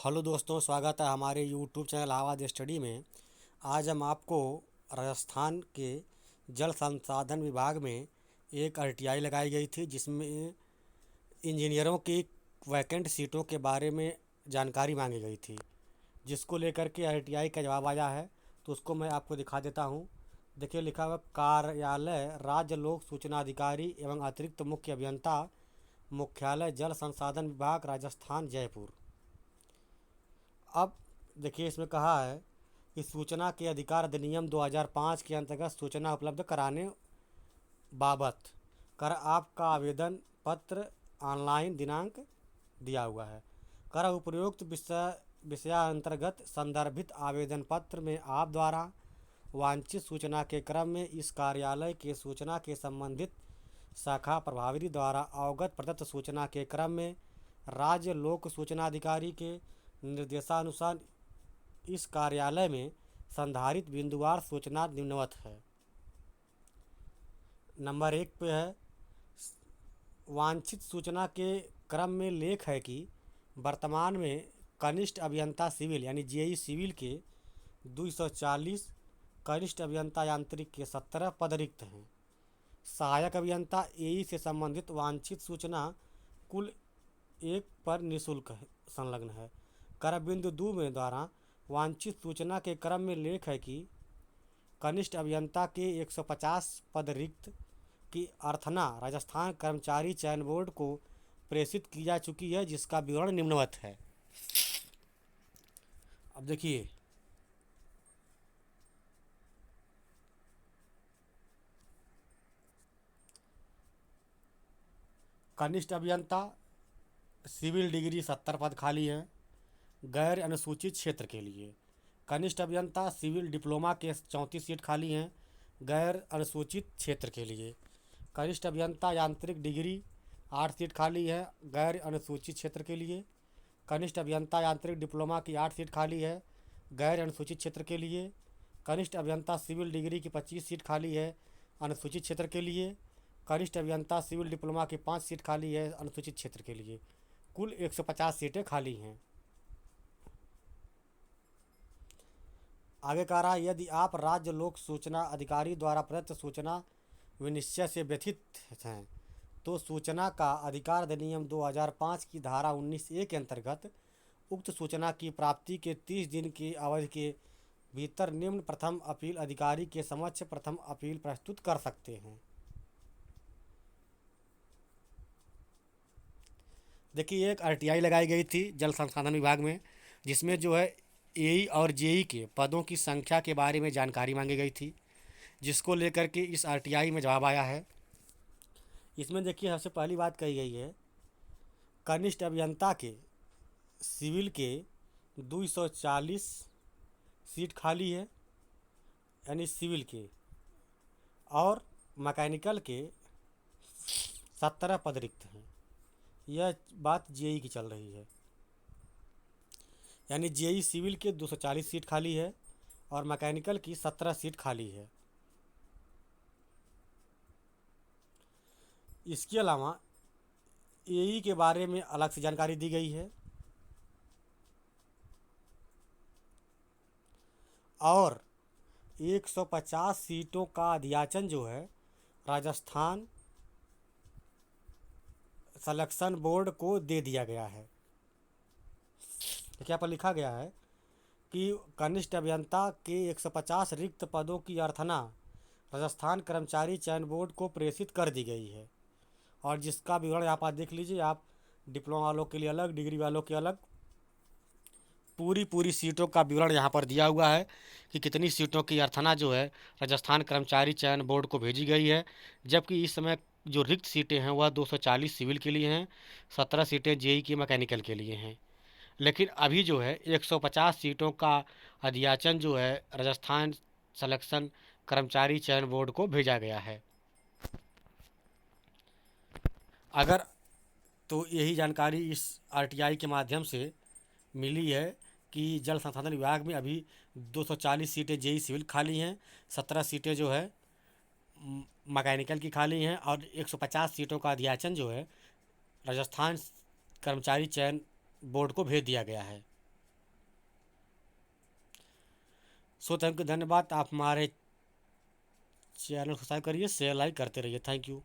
Hello दोस्तों, स्वागत है हमारे यूट्यूब चैनल आवाज़ स्टडी में। आज हम आपको राजस्थान के जल संसाधन विभाग में एक आरटीआई लगाई गई थी, जिसमें इंजीनियरों की वैकेंट सीटों के बारे में जानकारी मांगी गई थी, जिसको लेकर के आरटीआई का जवाब आया है। तो उसको मैं आपको दिखा देता हूँ। देखिए, लिखा हुआ कार्यालय राज्य लोक सूचना अधिकारी एवं अतिरिक्त मुख्य अभियंता, मुख्यालय जल संसाधन विभाग, राजस्थान, जयपुर। अब देखिए, इसमें कहा है कि सूचना के अधिकार अधिनियम 2005 के अंतर्गत सूचना उपलब्ध कराने बाबत कर आपका आवेदन पत्र ऑनलाइन दिनांक दिया हुआ है। कर उपयुक्त विषयांतर्गत संदर्भित आवेदन पत्र में आप द्वारा वांछित सूचना के क्रम में इस कार्यालय के सूचना के संबंधित शाखा प्रभारी द्वारा अवगत प्रदत्त सूचना के क्रम में राज्य लोक सूचना अधिकारी के निर्देशानुसार इस कार्यालय में संधारित बिंदुवार सूचना निम्नवत है। नंबर 1 पे है, वांछित सूचना के क्रम में लेख है कि वर्तमान में कनिष्ठ अभियंता सिविल यानी जेई सिविल के 240, कनिष्ठ अभियंता यांत्रिक के 17 पद रिक्त हैं। सहायक अभियंता एई से संबंधित वांछित सूचना कुल 1 पर निःशुल्क संलग्न है। कर बिंदु 2 में द्वारा वांछित सूचना के क्रम में लेख है कि कनिष्ठ अभियंता के 150 पद रिक्त की अर्थना राजस्थान कर्मचारी चयन बोर्ड को प्रेषित की जा चुकी है, जिसका विवरण निम्नवत है। अब देखिए, कनिष्ठ अभियंता सिविल डिग्री 70 पद खाली हैं गैर अनुसूचित क्षेत्र के लिए। कनिष्ठ अभियंता सिविल डिप्लोमा के 34 सीट खाली हैं गैर अनुसूचित क्षेत्र के लिए। कनिष्ठ अभियंता यांत्रिक डिग्री 8 सीट खाली है गैर अनुसूचित क्षेत्र के लिए। कनिष्ठ अभियंता यांत्रिक डिप्लोमा की 8 सीट खाली है गैर अनुसूचित क्षेत्र के लिए। कनिष्ठ अभियंता सिविल डिग्री की 25 सीट खाली है अनुसूचित क्षेत्र के लिए। कनिष्ठ अभियंता सिविल डिप्लोमा की 5 सीट खाली है अनुसूचित क्षेत्र के लिए। कुल 150 सीटें खाली हैं। आगे कह रहा है, यदि आप राज्य लोक सूचना अधिकारी द्वारा प्रदत्त सूचना विनिश्चय से व्यथित हैं तो सूचना का अधिकार अधिनियम 2005 की धारा 19A के अंतर्गत उक्त सूचना की प्राप्ति के 30 दिन की अवधि के भीतर निम्न प्रथम अपील अधिकारी के समक्ष प्रथम अपील प्रस्तुत कर सकते हैं। देखिए, एक आरटीआई लगाई गई थी जल संसाधन विभाग में, जिसमें जो है एई और जेई के पदों की संख्या के बारे में जानकारी मांगी गई थी, जिसको लेकर के इस आरटीआई में जवाब आया है। इसमें देखिए, सबसे पहली बात कही गई है, कनिष्ठ अभियंता के सिविल के 240 सीट खाली है यानी सिविल के, और मैकेनिकल के 17 पद रिक्त हैं। यह बात जेई की चल रही है, यानी जेई सिविल के 240 सीट खाली है और मैकेनिकल की 17 सीट खाली है। इसके अलावा एई के बारे में अलग से जानकारी दी गई है और 150 सीटों का अध्याचन जो है राजस्थान सिलेक्शन बोर्ड को दे दिया गया है। क्या पर लिखा गया है कि कनिष्ठ अभियंता के 150 रिक्त पदों की अर्थना राजस्थान कर्मचारी चयन बोर्ड को प्रेषित कर दी गई है, और जिसका विवरण यहाँ पर देख लीजिए आप। डिप्लोमा वालों के लिए अलग, डिग्री वालों के अलग, पूरी सीटों का विवरण यहाँ पर दिया हुआ है कि कितनी सीटों की अर्थना जो है राजस्थान कर्मचारी चयन बोर्ड को भेजी गई है। जबकि इस समय जो रिक्त सीटें हैं वह 240 सिविल के लिए हैं, 17 सीटें जेई की मैकेनिकल के लिए हैं। लेकिन अभी जो है 150 सीटों का अध्याचन जो है राजस्थान सिलेक्शन कर्मचारी चयन बोर्ड को भेजा गया है। अगर तो यही जानकारी इस आरटीआई के माध्यम से मिली है कि जल संसाधन विभाग में अभी 240 सीटें जेई सिविल खाली हैं, 17 सीटें जो है मैकेनिकल की खाली हैं, और 150 सीटों का अध्याचन जो है राजस्थान कर्मचारी चयन बोर्ड को भेज दिया गया है। सो थैंक यू, धन्यवाद। आप हमारे चैनल को सब्सक्राइब करिए, शेयर लाइक करते रहिए। Thank you.